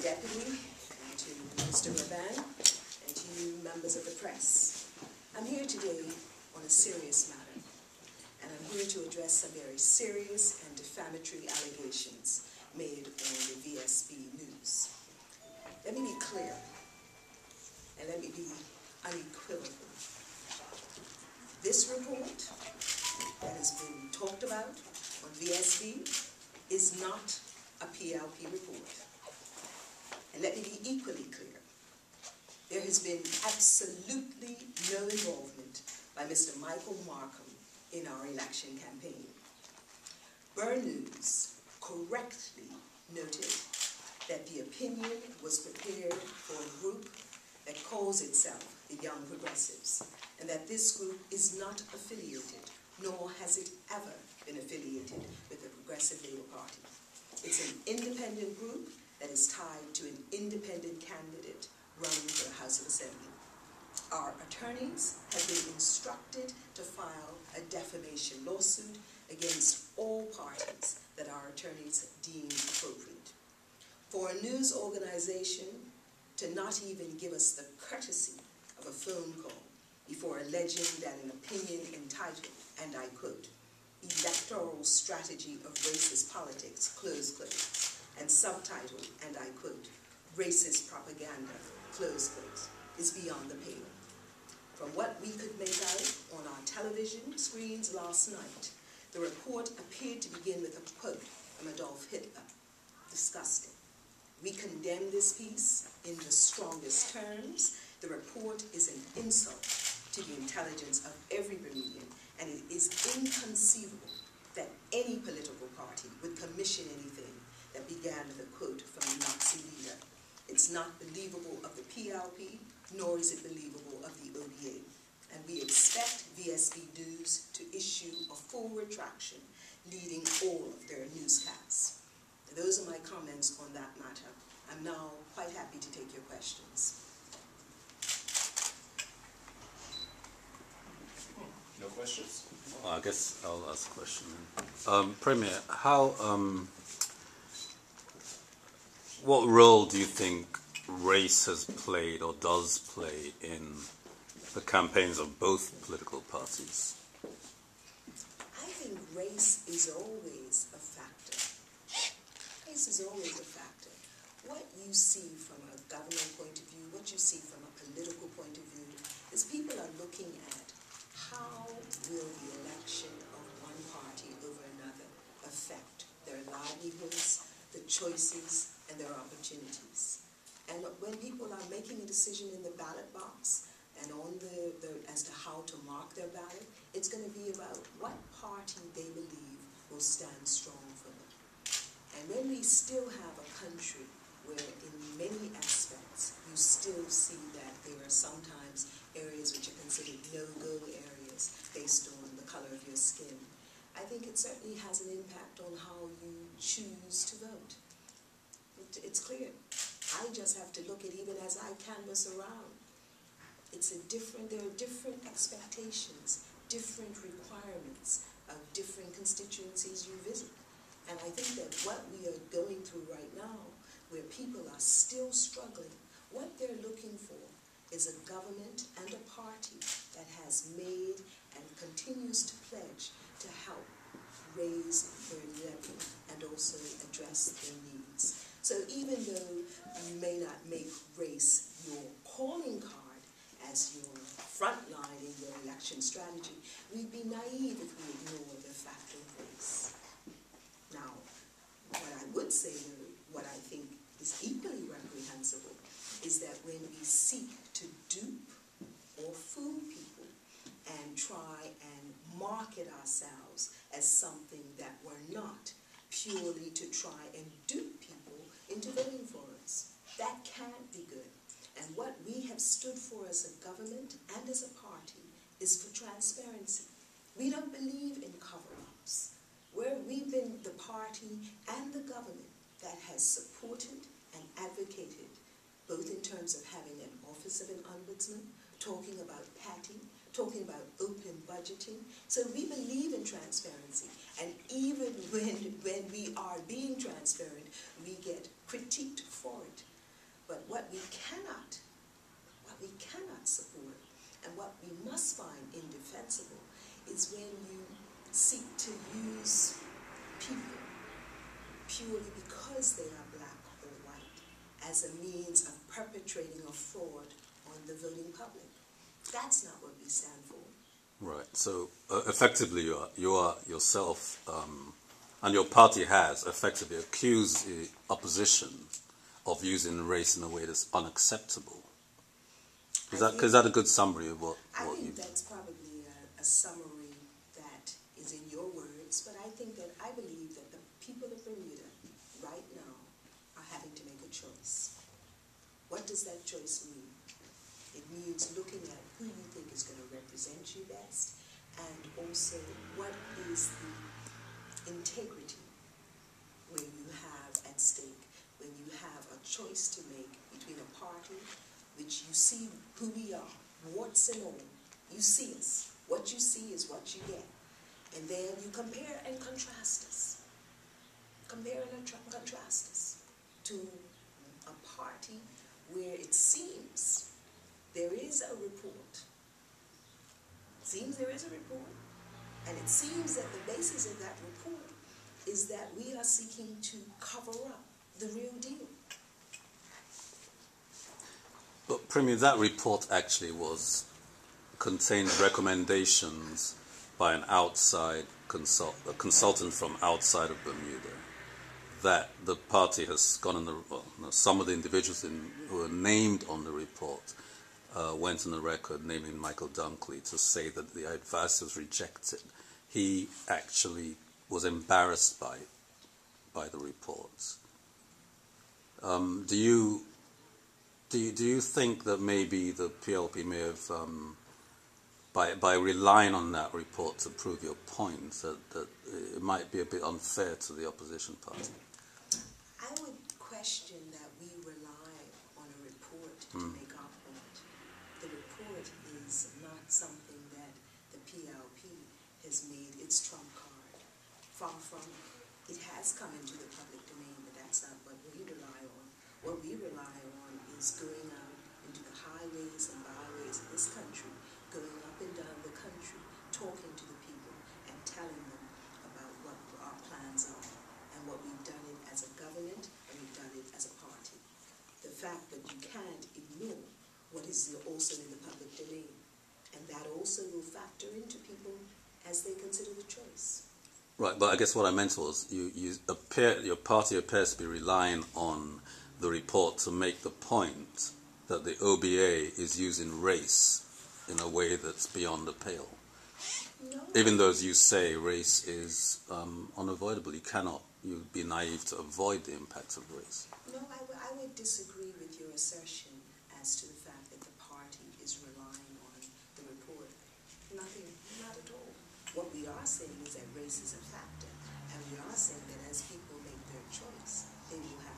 Deputy, and to Mr. Raban, and to you members of the press. I'm here today on a serious matter, and I'm here to address some very serious and defamatory allegations made on the VSB News. Let me be clear, and let me be unequivocal. This report that has been talked about on VSB is not a PLP report. And let me be equally clear. There has been absolutely no involvement by Mr. Michael Markham in our election campaign. Burn News correctly noted that the opinion was prepared for a group that calls itself the Young Progressives, and that this group is not affiliated, nor has it ever been affiliated with the Progressive Labour Party. It's an independent group that is tied to an independent candidate running for the House of Assembly. Our attorneys have been instructed to file a defamation lawsuit against all parties that our attorneys deem appropriate. For a news organization to not even give us the courtesy of a phone call before alleging that an opinion entitled, and I quote, "Electoral Strategy of Racist Politics," close quote, and subtitled, and I quote, "Racist Propaganda," close quote, is beyond the pale. From what we could make out on our television screens last night, the report appeared to begin with a quote from Adolf Hitler. Disgusting. We condemn this piece in the strongest terms. The report is an insult to the intelligence of every Bermudian, and it is inconceivable that any political party would commission anything that began with a quote from a Nazi leader. It's not believable of the PLP, nor is it believable of the OBA. And we expect VSB News to issue a full retraction leading all of their newscasts. Those are my comments on that matter. I'm now quite happy to take your questions. No questions? Well, I guess I'll ask a question. Premier, what role do you think race has played or does play in the campaigns of both political parties? I think race is always a factor. Race is always a factor. What you see from a government point of view, what you see from a political point of view, is people are looking at how will the election of one party over another affect their livelihoods, the choices, and their opportunities. And when people are making a decision in the ballot box and on as to how to mark their ballot, it's going to be about what party they believe will stand strong for them. And when we still have a country where in many aspects you still see that there are sometimes areas which are considered no-go areas based on the color of your skin, I think it certainly has an impact on how you choose to vote. It's clear. I just have to look at, even as I canvass around, there are different expectations, different requirements of different constituencies you visit. And I think that what we are going through right now, where people are still struggling, what they're looking for is a government and a party that has made and continues to pledge to help raise their level and also address their needs. So even though you may not make race your calling card as your front line in your election strategy, we'd be naive if we ignore the factor of race. Now, what I would say, though, what I think is equally reprehensible, is that when we seek to dupe or fool people and try and market ourselves as something that we're not, purely to try and dupe people into voting for us, that can't be good. And what we have stood for as a government and as a party is for transparency. We don't believe in cover-ups. We've been the party and the government that has supported and advocated, both in terms of having an office of an ombudsman, talking about PATI, talking about open budgeting. So we believe in transparency. And even when we are being transparent, we get critiqued for it. as a means of perpetrating a fraud on the voting public. That's not what we stand for. Right. So effectively, you are yourself, and your party has effectively accused the opposition of using race in a way that's unacceptable. Is that a good summary of what I you? think that's probably a summary that is in your words, but I believe that the people of Bermuda right now are having to make a choice. What does that choice mean? It means looking at who you think is going to represent you best, and also what is the integrity when you have at stake, when you have a choice to make between a party which you see who we are, warts and all. You see us. What you see is what you get. And then you compare and contrast us. Compare and contrast us to a party where it seems there is a report. And it seems that the basis of that report is that we are seeking to cover up the real deal. But Premier, that report actually contained recommendations by an outside a consultant from outside of Bermuda, that the party has gone on some of the individuals who were named on the report went on the record, naming Michael Dunkley, to say that the advice was rejected. He actually was embarrassed by the reports. Do you think that maybe the PLP may have, by relying on that report to prove your point, that it might be a bit unfair to the opposition party? I would question that we rely on a report to make our point. The report is not something that the PLP has made its trump card. Far from it. It has come into the public domain, but that's not what we rely on. What we rely on is going out into the highways and byways of this country, going up and down the country, talking to the people and telling them about what our plans are and what we've done it as a government and we've done it as a party. The fact that you can't ignore what is also in the public domain, and that also will factor into people as they consider the choice. Right, but I guess what I meant was your party appears to be relying on the report to make the point that the OBA is using race in a way that's beyond the pale. No. Even though, as you say, race is unavoidable. You'd be naive to avoid the impact of race. No, I would disagree with your assertion as to the fact that the party is relying on the report. Nothing, not at all. What we are saying is that race is a factor, and we are saying that as people make their choice, they will have